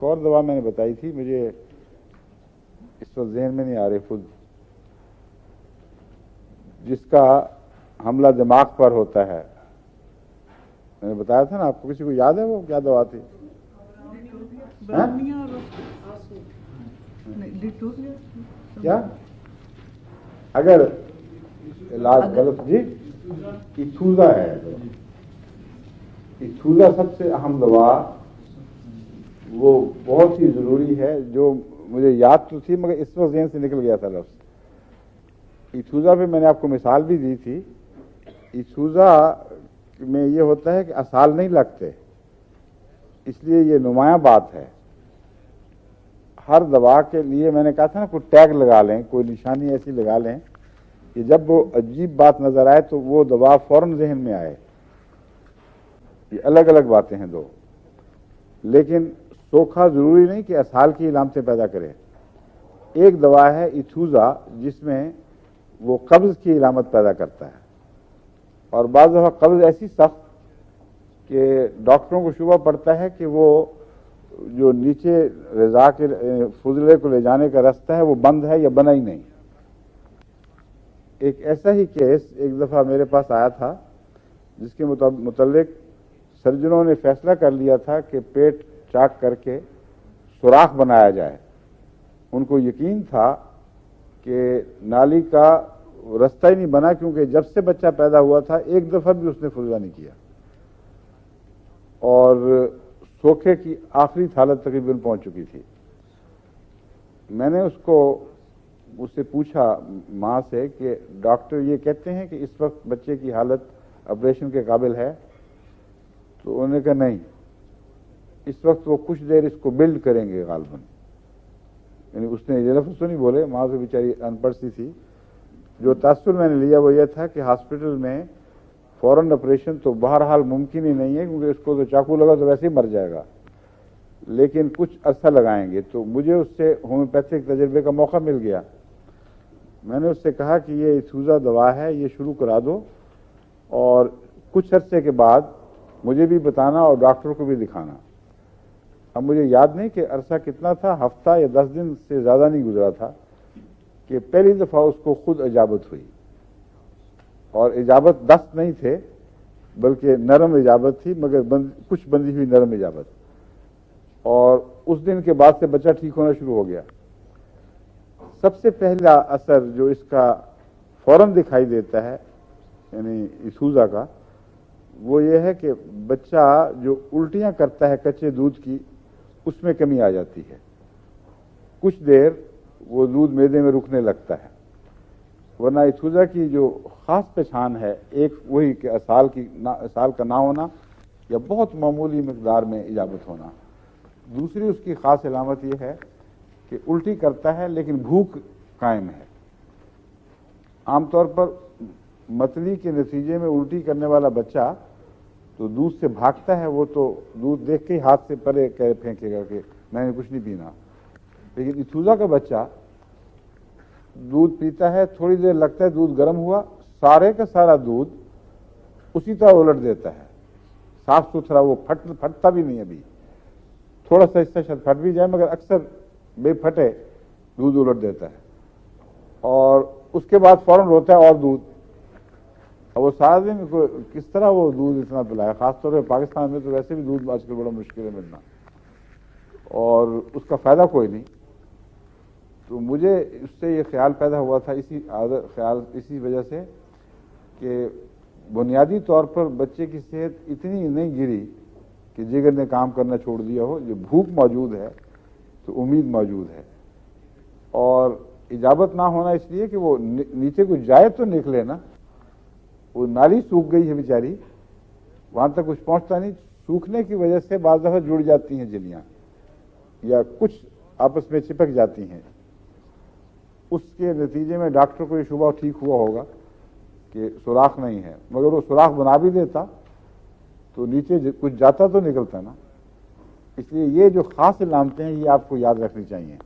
اور دوا میں نے بتائی تھی، مجھے اس وقت ذہن میں نہیں آ رہی خود، جس کا حملہ دماغ پر ہوتا ہے. میں نے بتایا تھا نا آپ کو، کسی کو یاد ہے وہ کیا دوا تھی؟ کیا اگر علاج غلط جی ایتھوزا ہے. ایتھوزا سب سے اہم دوا، وہ بہت ہی ضروری ہے، جو مجھے یاد تو تھی مگر اس وقت ذہن سے نکل گیا تھا لفظ. ایتھوزا پہ میں نے آپ کو مثال بھی دی تھی. ایتھوزا میں یہ ہوتا ہے کہ اسال نہیں لگتے، اس لیے یہ نمایاں بات ہے. ہر دوا کے لیے میں نے کہا تھا نا کوئی ٹیگ لگا لیں، کوئی نشانی ایسی لگا لیں کہ جب وہ عجیب بات نظر آئے تو وہ دوا فوراً ذہن میں آئے. یہ الگ الگ باتیں ہیں دو، لیکن سوکھا ضروری نہیں کہ اسال کی علامتیں پیدا کرے. ایک دوا ہے ایتھوزا جس میں وہ قبض کی علامت پیدا کرتا ہے، اور بعض دفعہ قبض ایسی سخت کہ ڈاکٹروں کو شبہ پڑتا ہے کہ وہ جو نیچے غذا کے فضلے کو لے جانے کا راستہ ہے وہ بند ہے یا بنا ہی نہیں. ایک ایسا ہی کیس ایک دفعہ میرے پاس آیا تھا جس کے متعلق سرجنوں نے فیصلہ کر لیا تھا کہ پیٹ چاک کر کے سوراخ بنایا جائے. ان کو یقین تھا کہ نالی کا راستہ ہی نہیں بنا، کیونکہ جب سے بچہ پیدا ہوا تھا ایک دفعہ بھی اس نے فضلہ نہیں کیا، اور سوکھے کی آخری حالت تقریباً پہنچ چکی تھی. میں نے اس سے پوچھا ماں سے کہ ڈاکٹر یہ کہتے ہیں کہ اس وقت بچے کی حالت آپریشن کے قابل ہے؟ تو انہوں نے کہا نہیں، اس وقت وہ کچھ دیر اس کو بلڈ کریں گے غالباً. یعنی اس نے یہ لفظ تو نہیں بولے، ماں تو بیچاری ان پڑھ سی تھی. جو تاثر میں نے لیا وہ یہ تھا کہ ہاسپٹل میں فوراً آپریشن تو بہرحال ممکن ہی نہیں ہے، کیونکہ اس کو تو چاقو لگا تو ویسے ہی مر جائے گا، لیکن کچھ عرصہ لگائیں گے. تو مجھے اس سے ہومیوپیتھک تجربے کا موقع مل گیا. میں نے اس سے کہا کہ یہ ایتھوزا دوا ہے، یہ شروع کرا دو، اور کچھ عرصے کے بعد مجھے بھی بتانا اور ڈاکٹر کو بھی دکھانا. اب مجھے یاد نہیں کہ عرصہ کتنا تھا، ہفتہ یا 10 دن سے زیادہ نہیں گزرا تھا کہ پہلی دفعہ اس کو خود اجابت ہوئی. اور اجابت دست نہیں تھے بلکہ نرم اجابت تھی، مگر کچھ بندی ہوئی نرم اجابت. اور اس دن کے بعد سے بچہ ٹھیک ہونا شروع ہو گیا. سب سے پہلا اثر جو اس کا فوراً دکھائی دیتا ہے یعنی ایتھوزا کا، وہ یہ ہے کہ بچہ جو الٹیاں کرتا ہے کچے دودھ کی، اس میں کمی آ جاتی ہے. کچھ دیر وہ دودھ معدے میں رکنے لگتا ہے. ورنہ ایتھوزا کی جو خاص پہچان ہے، ایک وہی کہ اسال کا نہ ہونا یا بہت معمولی مقدار میں اجابت ہونا. دوسری اس کی خاص علامت یہ ہے کہ الٹی کرتا ہے لیکن بھوک قائم ہے. عام طور پر متلی کے نتیجے میں الٹی کرنے والا بچہ تو دودھ سے بھاگتا ہے، وہ تو دودھ دیکھ کے ہی ہاتھ سے پرے پھینکے گا کہ میں نے کچھ نہیں پینا. لیکن ایتھوزا کا بچہ دودھ پیتا ہے، تھوڑی دیر لگتا ہے دودھ گرم ہوا، سارے کا سارا دودھ اسی طرح الٹ دیتا ہے، صاف ستھرا. وہ پھٹتا بھی نہیں. ابھی تھوڑا سا حصہ شاید پھٹ بھی جائے، مگر اکثر بے پھٹے دودھ الٹ دیتا ہے. اور اس کے بعد فوراً روتا ہے اور دودھ. اور وہ سارا دن کس طرح وہ دودھ اتنا پلائے؟ خاص طور پہ پاکستان میں تو ویسے بھی دودھ آج کل بڑا مشکل ہے ملنا، اور اس کا فائدہ کوئی نہیں. تو مجھے اس سے یہ خیال پیدا ہوا تھا، اسی وجہ سے کہ بنیادی طور پر بچے کی صحت اتنی نہیں گری کہ جگر نے کام کرنا چھوڑ دیا ہو. جو بھوک موجود ہے تو امید موجود ہے. اور اجابت نہ ہونا اس لیے کہ وہ نیچے کو جائے تو نکلے نا. وہ نالی سوکھ گئی ہے بیچاری، وہاں تک کچھ پہنچتا نہیں. سوکھنے کی وجہ سے بعض دفعہ جڑ جاتی ہیں جلیاں یا کچھ آپس میں چپک جاتی ہیں. اس کے نتیجے میں ڈاکٹر کو یہ شبہ ٹھیک ہوا ہوگا کہ سوراخ نہیں ہے، مگر وہ سوراخ بنا بھی دیتا تو نیچے کچھ جاتا تو نکلتا نا. اس لیے یہ جو خاص علامتیں ہیں یہ آپ کو یاد رکھنی چاہیے.